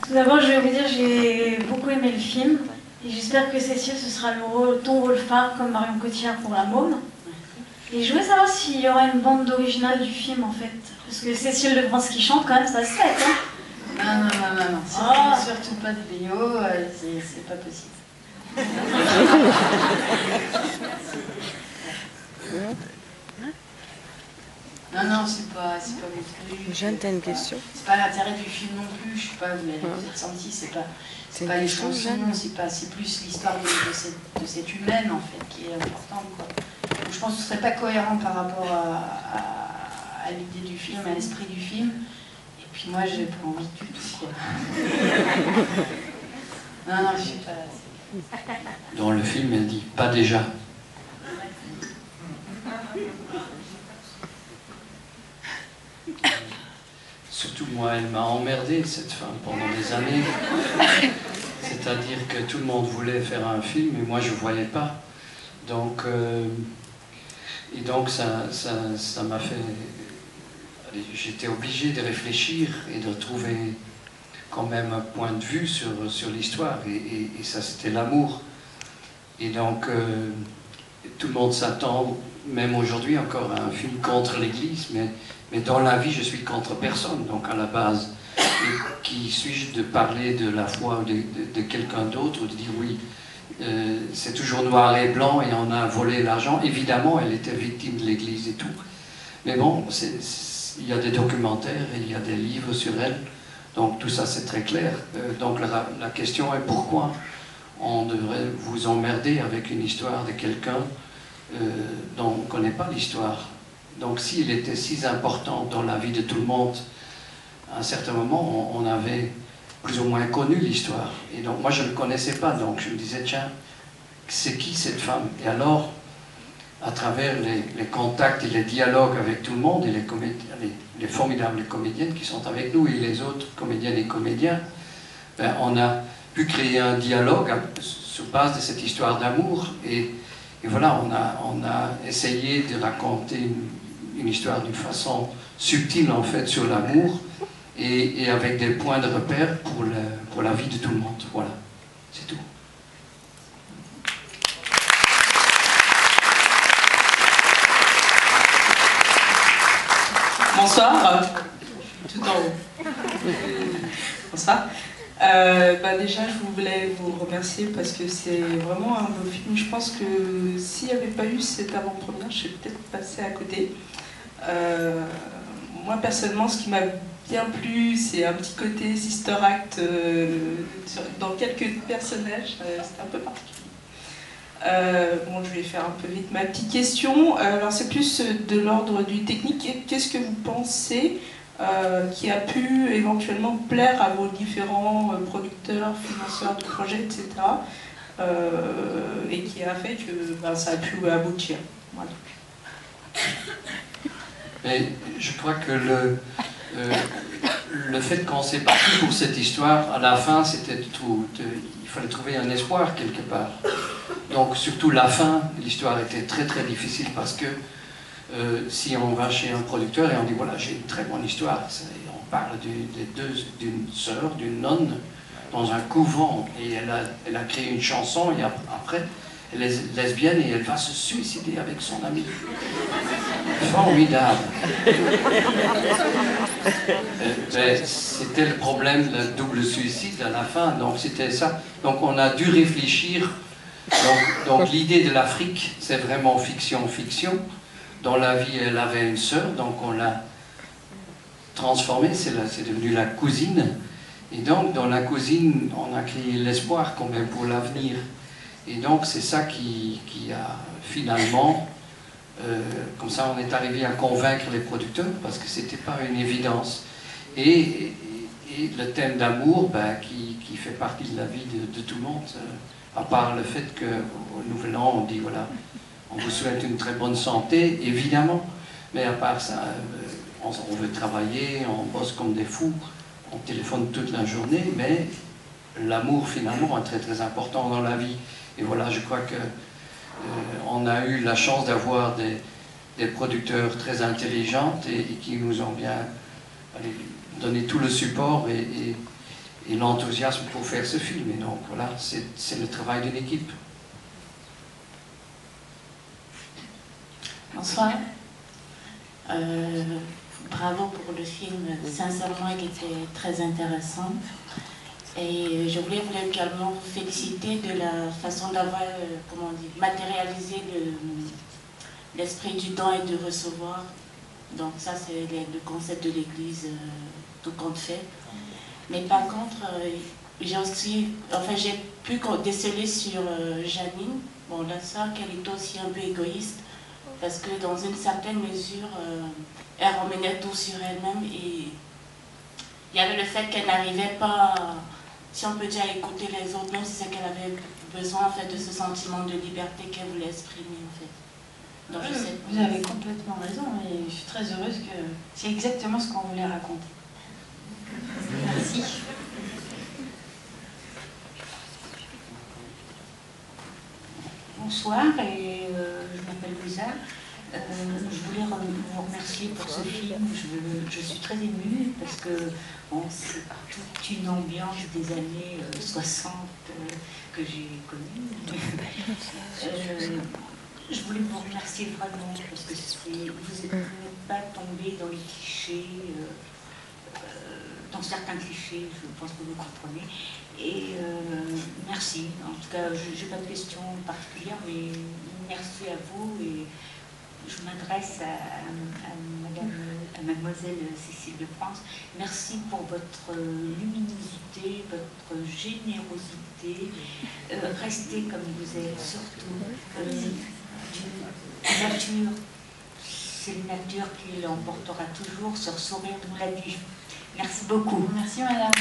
Tout d'abord, je vais vous dire, j'ai beaucoup aimé le film. Et j'espère que Cécile, ce sera ton rôle phare comme Marion Cotillard pour La Môme. Et je voulais savoir s'il y aura une bande originale du film en fait. Parce que Cécile de France qui chante quand même, ça se fait, hein. Non. Surtout pas de BO, c'est pas possible. Non, c'est pas mon truc. Jeanne, t'as une question? C'est pas l'intérêt du film non plus, je sais pas, vous l'avez ressenti, c'est pas les chansons, c'est plus l'histoire de cette humaine en fait qui est importante, quoi. Donc, je pense que ce serait pas cohérent par rapport à l'idée du film, à l'esprit du film. Et puis moi, j'ai pas envie du tout, quoi. Non, je sais pas. Dans le film, elle dit « pas déjà ». Surtout moi, elle m'a emmerdé, cette femme, pendant des années. C'est-à-dire que tout le monde voulait faire un film, et moi je ne voyais pas. Donc, ça m'a fait... J'étais obligé de réfléchir et de trouver quand même un point de vue sur l'histoire. Et ça, c'était l'amour. Et donc, tout le monde s'attend, même aujourd'hui encore, à un film contre l'Église, mais dans la vie, je suis contre personne, donc à la base. Et qui suis-je de parler de la foi de quelqu'un d'autre, ou de dire oui, c'est toujours noir et blanc et on a volé l'argent. Évidemment, elle était victime de l'Église et tout. Mais bon, il y a des documentaires et il y a des livres sur elle, donc tout ça c'est très clair. Donc la question est pourquoi on devrait vous emmerder avec une histoire de quelqu'un dont on ne connaît pas l'histoire. Donc s'il était si important dans la vie de tout le monde, à un certain moment, on avait plus ou moins connu l'histoire. Et donc moi je ne le connaissais pas, donc je me disais, tiens, c'est qui cette femme? Et alors, à travers les contacts et les dialogues avec tout le monde, et les formidables comédiennes qui sont avec nous, et les autres comédiennes et comédiens, ben, on a pu créer un dialogue sur base de cette histoire d'amour. Et voilà, on a essayé de raconter une histoire d'une façon subtile, en fait, sur l'amour, et avec des points de repère pour la vie de tout le monde. Voilà, c'est tout. Bonsoir, tout en haut. Bonsoir. Déjà, je voulais vous remercier parce que c'est vraiment un beau film. Je pense que s'il n'y avait pas eu cette avant-première, je serais peut-être passée à côté. Moi, personnellement, ce qui m'a bien plu, c'est un petit côté sister act dans quelques personnages. C'est un peu particulier. Bon, je vais faire un peu vite ma petite question. Alors, c'est plus de l'ordre du technique. Qu'est-ce que vous pensez qui a pu éventuellement plaire à vos différents producteurs, financeurs de projets, etc. Et qui a fait que ça a pu aboutir. Voilà. Mais je crois que le fait qu'on s'est parti pour cette histoire, à la fin, c'était tout. Il fallait trouver un espoir quelque part. Donc, surtout la fin, l'histoire était très très difficile parce que si on va chez un producteur et on dit voilà, j'ai une très bonne histoire, on parle d'une sœur, d'une nonne dans un couvent et elle a créé une chanson et après elle est lesbienne et elle va se suicider avec son ami. Formidable. C'était le problème, le double suicide à la fin, donc c'était ça. Donc on a dû réfléchir. Donc l'idée de l'Afrique, c'est vraiment fiction. Dans la vie, elle avait une sœur, donc on l'a transformée, c'est devenu la cousine. Et donc dans la cousine, on a créé l'espoir quand même pour l'avenir. Et donc c'est ça qui a finalement, comme ça on est arrivé à convaincre les producteurs, parce que c'était pas une évidence. Et le thème d'amour, qui fait partie de la vie de tout le monde, à part le fait qu'au Nouvel An, on dit voilà, on vous souhaite une très bonne santé, évidemment, mais à part ça, on veut travailler, on bosse comme des fous, on téléphone toute la journée, mais l'amour finalement est très très important dans la vie. Et voilà, je crois que on a eu la chance d'avoir des producteurs très intelligents et qui nous ont bien donné tout le support et l'enthousiasme pour faire ce film. Et donc voilà, c'est le travail d'une équipe. Bonsoir. Bravo pour le film, sincèrement il était très intéressant. Et je voulais vous également vous féliciter de la façon d'avoir comment dire, matérialisé l'esprit du don et de recevoir. Donc ça c'est le concept de l'église, tout compte fait. Mais par contre, j'ai aussi, enfin j'ai pu déceler sur Janine, bon la sœur, qu'elle est aussi un peu égoïste, parce que dans une certaine mesure, elle remenait tout sur elle-même et il y avait le fait qu'elle n'arrivait pas, si on peut dire, à écouter les autres, même si c'est qu'elle avait besoin en fait, de ce sentiment de liberté qu'elle voulait exprimer en fait. Donc, je sais. Vous avez complètement raison et je suis très heureuse que c'est exactement ce qu'on voulait raconter. Merci. Bonsoir, et je m'appelle Lisa. Je voulais vous remercier pour ce film. Je suis très émue parce que bon, c'est toute une ambiance des années 60 que j'ai connue. Je voulais vous remercier vraiment parce que vous n'êtes pas tombé dans les clichés, dans certains clichés, je pense que vous comprenez. Et merci. En tout cas, je n'ai pas de questions particulières, mais merci à vous. Et je m'adresse à mademoiselle Cécile de France. Merci pour votre luminosité, votre générosité. Restez comme vous êtes, surtout. La nature, c'est une nature qui l'emportera toujours sur sourire, nous l'a dit. Merci beaucoup. Merci madame.